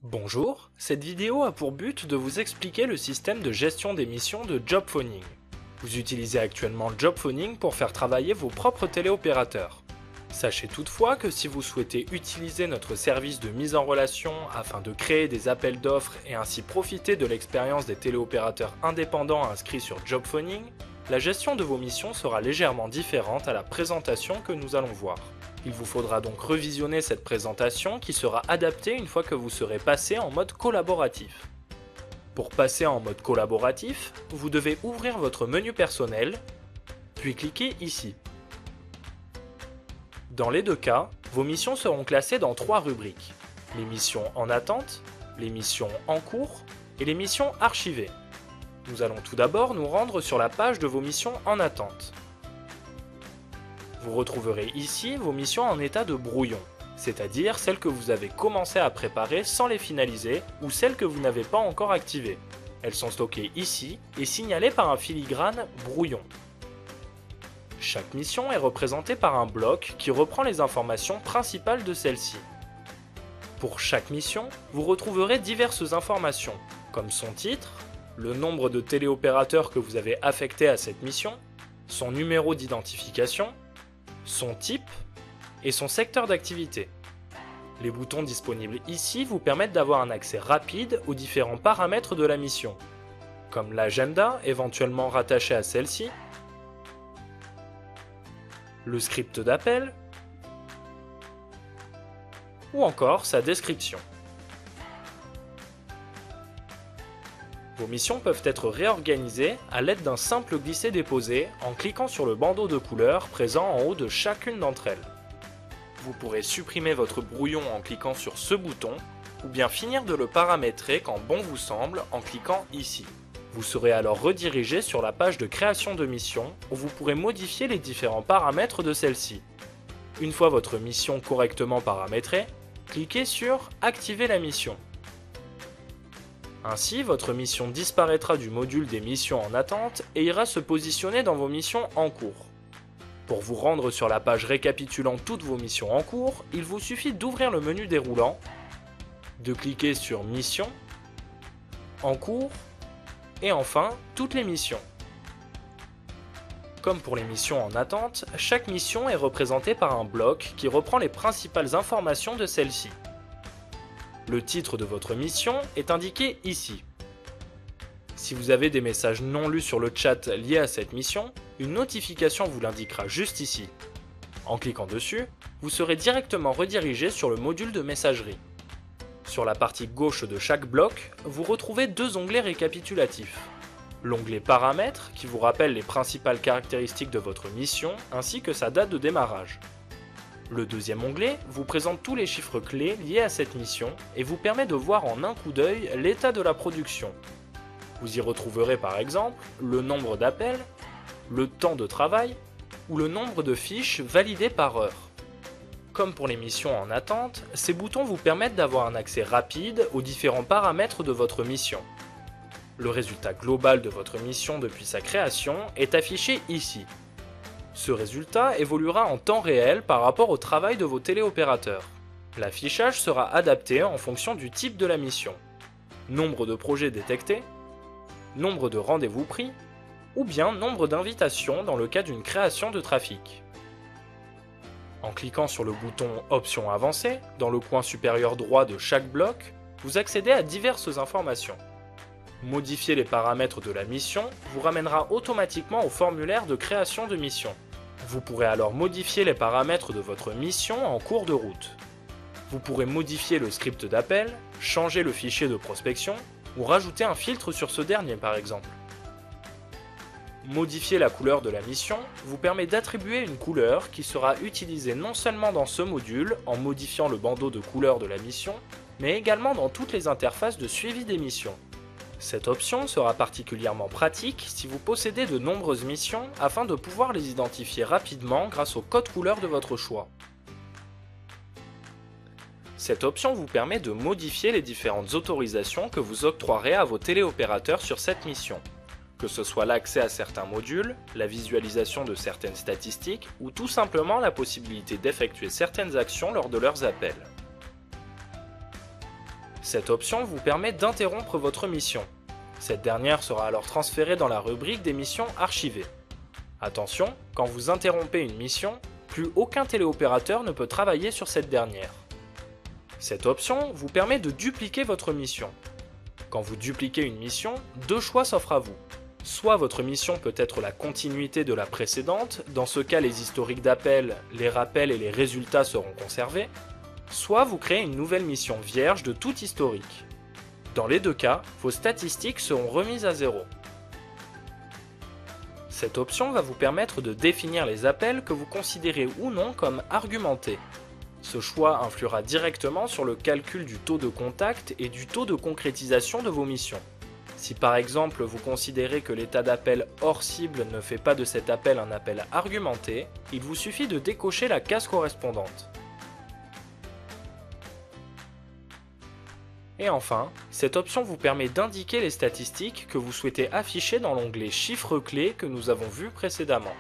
Bonjour, cette vidéo a pour but de vous expliquer le système de gestion des missions de Jobphoning. Vous utilisez actuellement Jobphoning pour faire travailler vos propres téléopérateurs. Sachez toutefois que si vous souhaitez utiliser notre service de mise en relation afin de créer des appels d'offres et ainsi profiter de l'expérience des téléopérateurs indépendants inscrits sur Jobphoning, la gestion de vos missions sera légèrement différente à la présentation que nous allons voir. Il vous faudra donc revisionner cette présentation qui sera adaptée une fois que vous serez passé en mode collaboratif. Pour passer en mode collaboratif, vous devez ouvrir votre menu personnel, puis cliquer ici. Dans les deux cas, vos missions seront classées dans trois rubriques: les missions en attente, les missions en cours et les missions archivées. Nous allons tout d'abord nous rendre sur la page de vos missions en attente. Vous retrouverez ici vos missions en état de brouillon, c'est-à-dire celles que vous avez commencé à préparer sans les finaliser ou celles que vous n'avez pas encore activées. Elles sont stockées ici et signalées par un filigrane brouillon. Chaque mission est représentée par un bloc qui reprend les informations principales de celle-ci. Pour chaque mission, vous retrouverez diverses informations, comme son titre, le nombre de téléopérateurs que vous avez affectés à cette mission, son numéro d'identification, son type et son secteur d'activité. Les boutons disponibles ici vous permettent d'avoir un accès rapide aux différents paramètres de la mission, comme l'agenda éventuellement rattaché à celle-ci, le script d'appel ou encore sa description. Vos missions peuvent être réorganisées à l'aide d'un simple glisser-déposer en cliquant sur le bandeau de couleurs présent en haut de chacune d'entre elles. Vous pourrez supprimer votre brouillon en cliquant sur ce bouton ou bien finir de le paramétrer quand bon vous semble en cliquant ici. Vous serez alors redirigé sur la page de création de mission où vous pourrez modifier les différents paramètres de celle-ci. Une fois votre mission correctement paramétrée, cliquez sur « Activer la mission ». Ainsi, votre mission disparaîtra du module des missions en attente et ira se positionner dans vos missions en cours. Pour vous rendre sur la page récapitulant toutes vos missions en cours, il vous suffit d'ouvrir le menu déroulant, de cliquer sur Missions, En cours, et enfin, Toutes les missions. Comme pour les missions en attente, chaque mission est représentée par un bloc qui reprend les principales informations de celle-ci. Le titre de votre mission est indiqué ici. Si vous avez des messages non lus sur le chat liés à cette mission, une notification vous l'indiquera juste ici. En cliquant dessus, vous serez directement redirigé sur le module de messagerie. Sur la partie gauche de chaque bloc, vous retrouvez deux onglets récapitulatifs. L'onglet Paramètres qui vous rappelle les principales caractéristiques de votre mission ainsi que sa date de démarrage. Le deuxième onglet vous présente tous les chiffres clés liés à cette mission et vous permet de voir en un coup d'œil l'état de la production. Vous y retrouverez par exemple le nombre d'appels, le temps de travail ou le nombre de fiches validées par heure. Comme pour les missions en attente, ces boutons vous permettent d'avoir un accès rapide aux différents paramètres de votre mission. Le résultat global de votre mission depuis sa création est affiché ici. Ce résultat évoluera en temps réel par rapport au travail de vos téléopérateurs. L'affichage sera adapté en fonction du type de la mission, nombre de projets détectés, nombre de rendez-vous pris, ou bien nombre d'invitations dans le cas d'une création de trafic. En cliquant sur le bouton Options avancées, dans le coin supérieur droit de chaque bloc, vous accédez à diverses informations. Modifier les paramètres de la mission vous ramènera automatiquement au formulaire de création de mission. Vous pourrez alors modifier les paramètres de votre mission en cours de route. Vous pourrez modifier le script d'appel, changer le fichier de prospection ou rajouter un filtre sur ce dernier par exemple. Modifier la couleur de la mission vous permet d'attribuer une couleur qui sera utilisée non seulement dans ce module en modifiant le bandeau de couleur de la mission, mais également dans toutes les interfaces de suivi des missions. Cette option sera particulièrement pratique si vous possédez de nombreuses missions afin de pouvoir les identifier rapidement grâce au code couleur de votre choix. Cette option vous permet de modifier les différentes autorisations que vous octroierez à vos téléopérateurs sur cette mission, que ce soit l'accès à certains modules, la visualisation de certaines statistiques ou tout simplement la possibilité d'effectuer certaines actions lors de leurs appels. Cette option vous permet d'interrompre votre mission. Cette dernière sera alors transférée dans la rubrique des missions archivées. Attention, quand vous interrompez une mission, plus aucun téléopérateur ne peut travailler sur cette dernière. Cette option vous permet de dupliquer votre mission. Quand vous dupliquez une mission, deux choix s'offrent à vous. Soit votre mission peut être la continuité de la précédente, dans ce cas les historiques d'appel, les rappels et les résultats seront conservés, soit vous créez une nouvelle mission vierge de tout historique. Dans les deux cas, vos statistiques seront remises à zéro. Cette option va vous permettre de définir les appels que vous considérez ou non comme argumentés. Ce choix influera directement sur le calcul du taux de contact et du taux de concrétisation de vos missions. Si par exemple vous considérez que l'état d'appel hors cible ne fait pas de cet appel un appel argumenté, il vous suffit de décocher la case correspondante. Et enfin, cette option vous permet d'indiquer les statistiques que vous souhaitez afficher dans l'onglet chiffres clés que nous avons vu précédemment.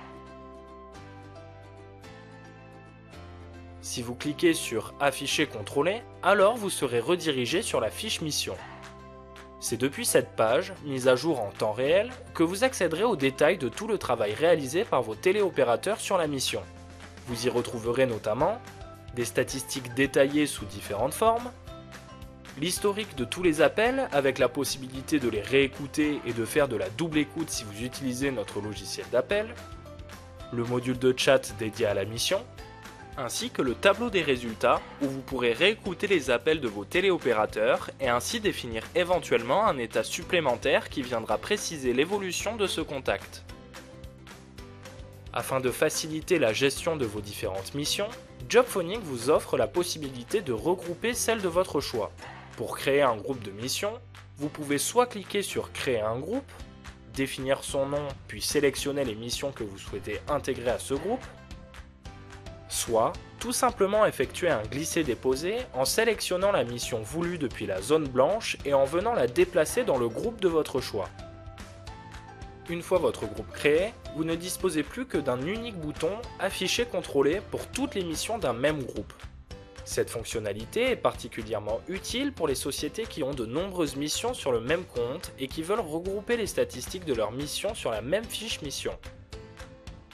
Si vous cliquez sur Afficher contrôler, alors vous serez redirigé sur la fiche mission. C'est depuis cette page, mise à jour en temps réel, que vous accéderez aux détails de tout le travail réalisé par vos téléopérateurs sur la mission. Vous y retrouverez notamment des statistiques détaillées sous différentes formes, l'historique de tous les appels avec la possibilité de les réécouter et de faire de la double écoute si vous utilisez notre logiciel d'appel, le module de chat dédié à la mission, ainsi que le tableau des résultats où vous pourrez réécouter les appels de vos téléopérateurs et ainsi définir éventuellement un état supplémentaire qui viendra préciser l'évolution de ce contact. Afin de faciliter la gestion de vos différentes missions, Jobphonic vous offre la possibilité de regrouper celles de votre choix. Pour créer un groupe de missions, vous pouvez soit cliquer sur Créer un groupe, définir son nom puis sélectionner les missions que vous souhaitez intégrer à ce groupe, soit tout simplement effectuer un glisser-déposer en sélectionnant la mission voulue depuis la zone blanche et en venant la déplacer dans le groupe de votre choix. Une fois votre groupe créé, vous ne disposez plus que d'un unique bouton Afficher contrôler pour toutes les missions d'un même groupe. Cette fonctionnalité est particulièrement utile pour les sociétés qui ont de nombreuses missions sur le même compte et qui veulent regrouper les statistiques de leurs missions sur la même fiche mission.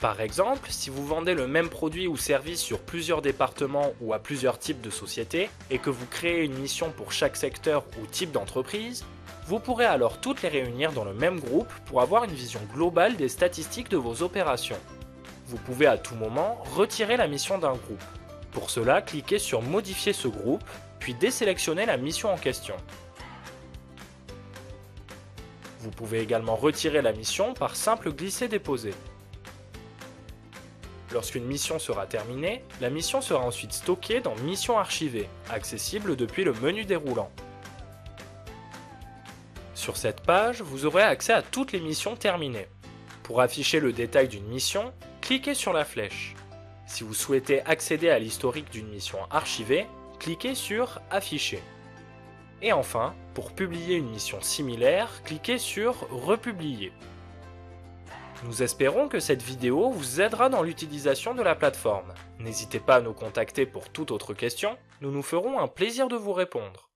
Par exemple, si vous vendez le même produit ou service sur plusieurs départements ou à plusieurs types de sociétés et que vous créez une mission pour chaque secteur ou type d'entreprise, vous pourrez alors toutes les réunir dans le même groupe pour avoir une vision globale des statistiques de vos opérations. Vous pouvez à tout moment retirer la mission d'un groupe. Pour cela, cliquez sur Modifier ce groupe, puis désélectionnez la mission en question. Vous pouvez également retirer la mission par simple glisser-déposer. Lorsqu'une mission sera terminée, la mission sera ensuite stockée dans Mission archivée, accessible depuis le menu déroulant. Sur cette page, vous aurez accès à toutes les missions terminées. Pour afficher le détail d'une mission, cliquez sur la flèche. Si vous souhaitez accéder à l'historique d'une mission archivée, cliquez sur Afficher. Et enfin, pour publier une mission similaire, cliquez sur Republier. Nous espérons que cette vidéo vous aidera dans l'utilisation de la plateforme. N'hésitez pas à nous contacter pour toute autre question, nous nous ferons un plaisir de vous répondre.